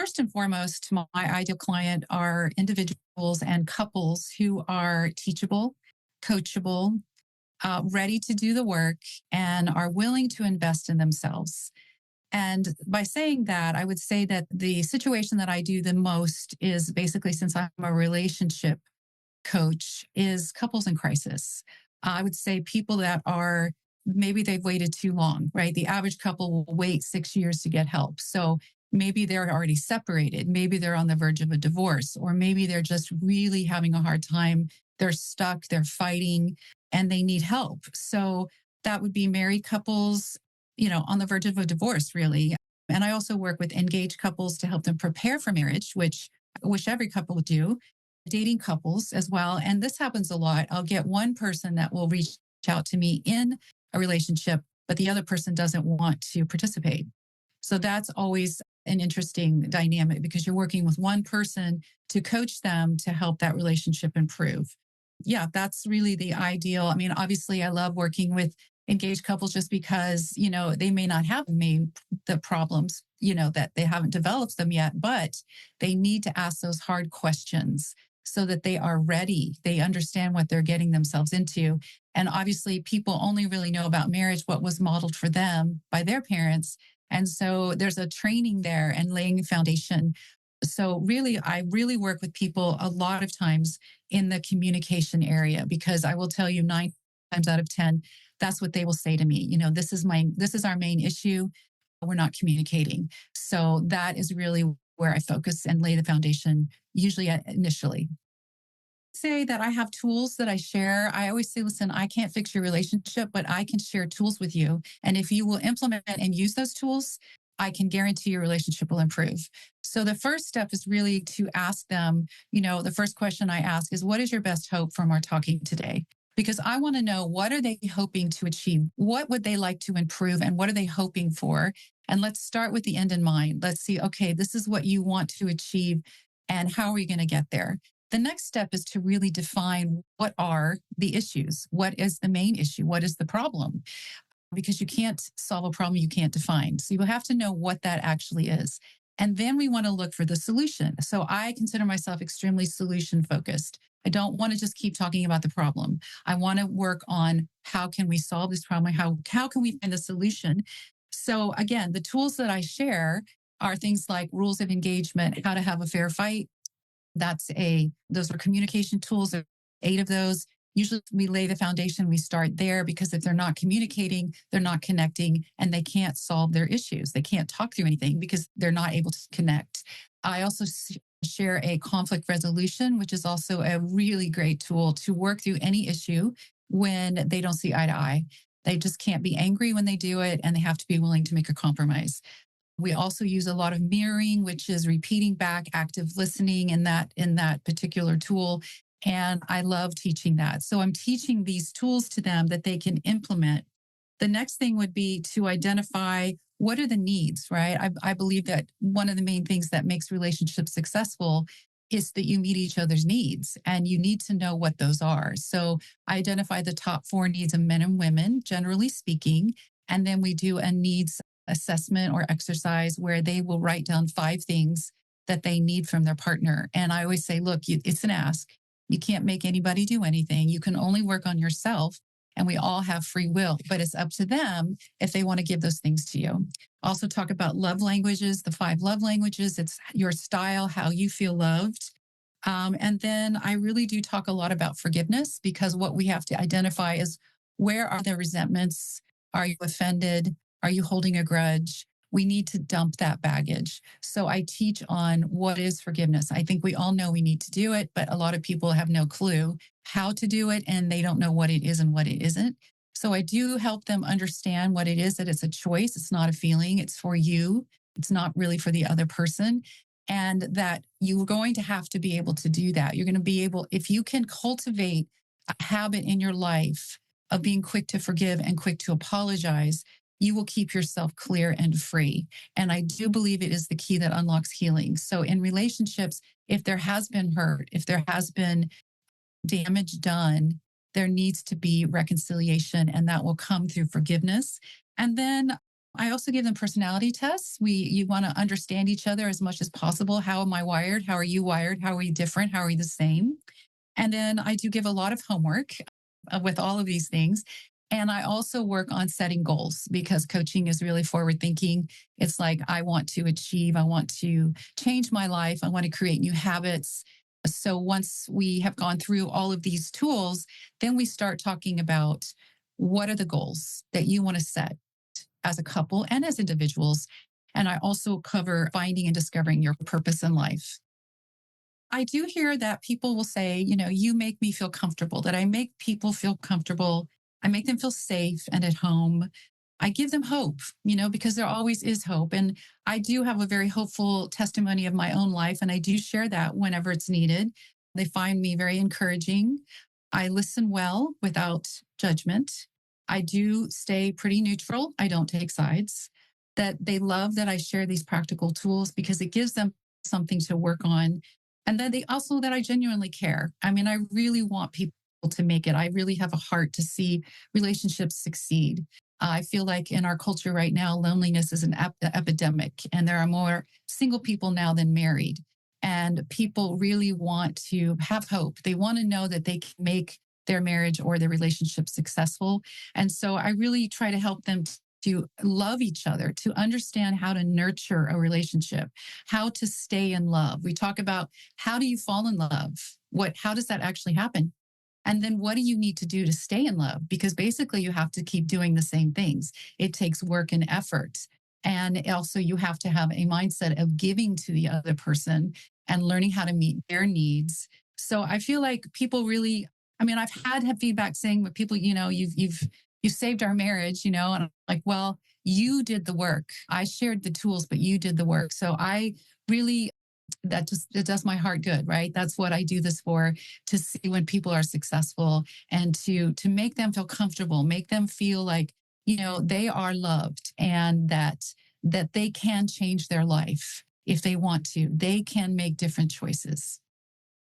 first and foremost, my ideal client are individuals and couples who are teachable, coachable, ready to do the work, and are willing to invest in themselves. And by saying that, I would say that the situation that I do the most is basically, since I'm a relationship coach, is couples in crisis. I would say people that are, maybe they've waited too long, right? The average couple will wait 6 years to get help. So maybe they're already separated. Maybe they're on the verge of a divorce, or maybe they're just really having a hard time. They're stuck, they're fighting, and they need help. So that would be married couples, on the verge of a divorce, really. And I also work with engaged couples to help them prepare for marriage, which I wish every couple would do, dating couples as well. And this happens a lot. I'll get one person that will reach out to me in a relationship, but the other person doesn't want to participate. So that's always an interesting dynamic, because you're working with one person to coach them to help that relationship improve. Yeah, that's really the ideal. I mean, obviously, I love working with engaged couples just because, they may not have the problems, that they haven't developed them yet, but they need to ask those hard questions so that they are ready. They understand what they're getting themselves into. And obviously, people only really know about marriage what was modeled for them by their parents. And so there's a training there and laying a foundation. So really, I really work with people a lot of times in the communication area, because I will tell you 9 times out of 10, that's what they will say to me. This is our main issue. We're not communicating. So that is really where I focus and lay the foundation, usually initially. Say that I have tools that I share. I always say, listen, I can't fix your relationship, but I can share tools with you. And if you will implement and use those tools, I can guarantee your relationship will improve. So the first step is really to ask them, the first question I ask is, what is your best hope from our talking today? Because I want to know, what are they hoping to achieve? What would they like to improve? And what are they hoping for? And let's start with the end in mind. Let's see, okay, this is what you want to achieve. And how are we going to get there? The next step is to really define, what are the issues? What is the main issue? What is the problem? Because you can't solve a problem you can't define. So you have to know what that actually is. And then we want to look for the solution. So I consider myself extremely solution focused. I don't want to just keep talking about the problem. I want to work on, how can we solve this problem? How can we find the solution? So again, the tools that I share are things like rules of engagement, how to have a fair fight. Those are communication tools. There are 8 of those. Usually we lay the foundation, we start there, because if they're not communicating, they're not connecting, and they can't solve their issues. They can't talk through anything because they're not able to connect. I also share a conflict resolution, which is also a really great tool to work through any issue when they don't see eye to eye. They just can't be angry when they do it, and they have to be willing to make a compromise. We also use a lot of mirroring, which is repeating back, active listening in that particular tool. And I love teaching that. So I'm teaching these tools to them that they can implement. The next thing would be to identify, what are the needs, right? I believe that one of the main things that makes relationships successful is that you meet each other's needs, and you need to know what those are. So I identify the top 4 needs of men and women, generally speaking. And then we do a needs assessment or exercise where they will write down 5 things that they need from their partner. And I always say, look, it's an ask. You can't make anybody do anything. You can only work on yourself, and we all have free will, but it's up to them if they want to give those things to you. Also talk about love languages, the 5 love languages. It's your style, how you feel loved. And then I really do talk a lot about forgiveness, because what we have to identify is, where are there resentments? Are you offended? Are you holding a grudge? We need to dump that baggage. So I teach on what is forgiveness. I think we all know we need to do it, but a lot of people have no clue how to do it, and they don't know what it is and what it isn't. So I do help them understand what it is, that it's a choice. It's not a feeling. It's for you. It's not really for the other person. And that you're going to have to be able to do that. You're going to be able, if you can cultivate a habit in your life of being quick to forgive and quick to apologize, you will keep yourself clear and free. And I do believe it is the key that unlocks healing. So in relationships, if there has been hurt, if there has been damage done, there needs to be reconciliation, and that will come through forgiveness. And then I also give them personality tests. You want to understand each other as much as possible. How am I wired? How are you wired? How are we different? How are we the same? And then I do give a lot of homework with all of these things. And I also work on setting goals because coaching is really forward thinking. It's like, I want to achieve, I want to change my life, I want to create new habits. So once we have gone through all of these tools, then we start talking about what are the goals that you want to set as a couple and as individuals. And I also cover finding and discovering your purpose in life. I do hear that people will say, you make me feel comfortable, that I make people feel comfortable. I make them feel safe and at home. I give them hope, because there always is hope. And I do have a very hopeful testimony of my own life, and I do share that whenever it's needed. They find me very encouraging. I listen well without judgment. I do stay pretty neutral. I don't take sides. That they love that I share these practical tools because it gives them something to work on, and then they also that I genuinely care. I mean, I really want people to make it. I really have a heart to see relationships succeed. I feel like in our culture right now, loneliness is an epidemic, and there are more single people now than married. And people really want to have hope. They want to know that they can make their marriage or their relationship successful. And so I really try to help them to love each other, to understand how to nurture a relationship, how to stay in love. We talk about how do you fall in love? How does that actually happen? And then what do you need to do to stay in love? Because basically you have to keep doing the same things. It takes work and effort. And also you have to have a mindset of giving to the other person and learning how to meet their needs. So I feel like people really, I mean, I've had feedback saying, but people, you saved our marriage, and I'm like, well, you did the work. I shared the tools, but you did the work. So I really, that just, it does my heart good, right? That's what I do this for, to see when people are successful and to make them feel comfortable, make them feel like, they are loved, and that they can change their life if they want to. They can make different choices.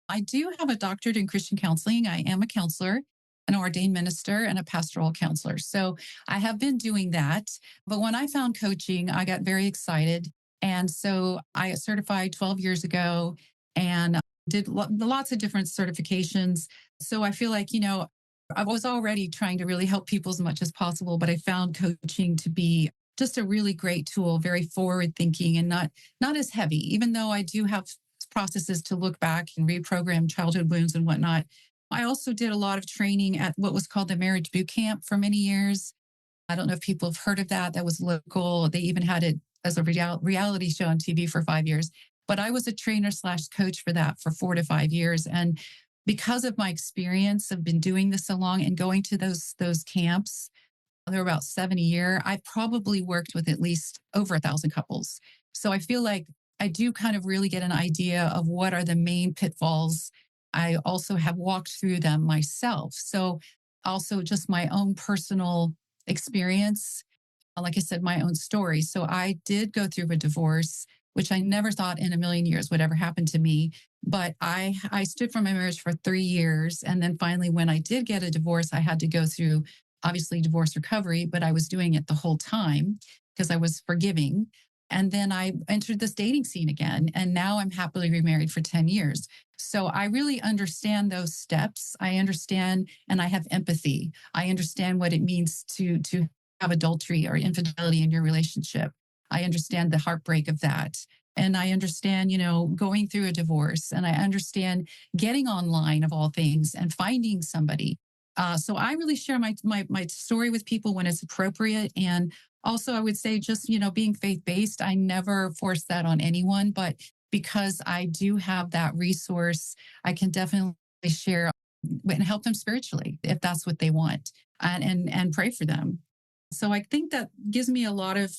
I do have a doctorate in Christian counseling. I am a counselor, an ordained minister, and a pastoral counselor. So I have been doing that. But when I found coaching, I got very excited. And so I got certified 12 years ago and did lots of different certifications. So I feel like, I was already trying to really help people as much as possible, but I found coaching to be just a really great tool, very forward thinking and not as heavy, even though I do have processes to look back and reprogram childhood wounds and whatnot. I also did a lot of training at what was called the Marriage Boot Camp for many years. I don't know if people have heard of that. That was local. They even had it as a reality show on TV for 5 years. But I was a trainer slash coach for that for 4 to 5 years. And because of my experience of been doing this so long and going to those camps, there were about 7 a year. I probably worked with at least over 1,000 couples. So I feel like I do kind of really get an idea of what are the main pitfalls. I also have walked through them myself. So also just my own personal experience, like I said, my own story. So I did go through a divorce, which I never thought in a million years would ever happen to me. But I stood for my marriage for 3 years. And then finally, when I did get a divorce, I had to go through obviously divorce recovery, but I was doing it the whole time because I was forgiving. And then I entered this dating scene again. And now I'm happily remarried for 10 years. So I really understand those steps. I understand and I have empathy. I understand what it means to have adultery or infidelity in your relationship. I understand the heartbreak of that. And I understand, going through a divorce, and I understand getting online of all things and finding somebody. So I really share my story with people when it's appropriate. And also I would say just, being faith-based, I never force that on anyone, but because I do have that resource, I can definitely share and help them spiritually if that's what they want, and pray for them. So I think that gives me a lot of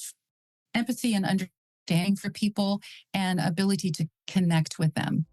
empathy and understanding for people and ability to connect with them.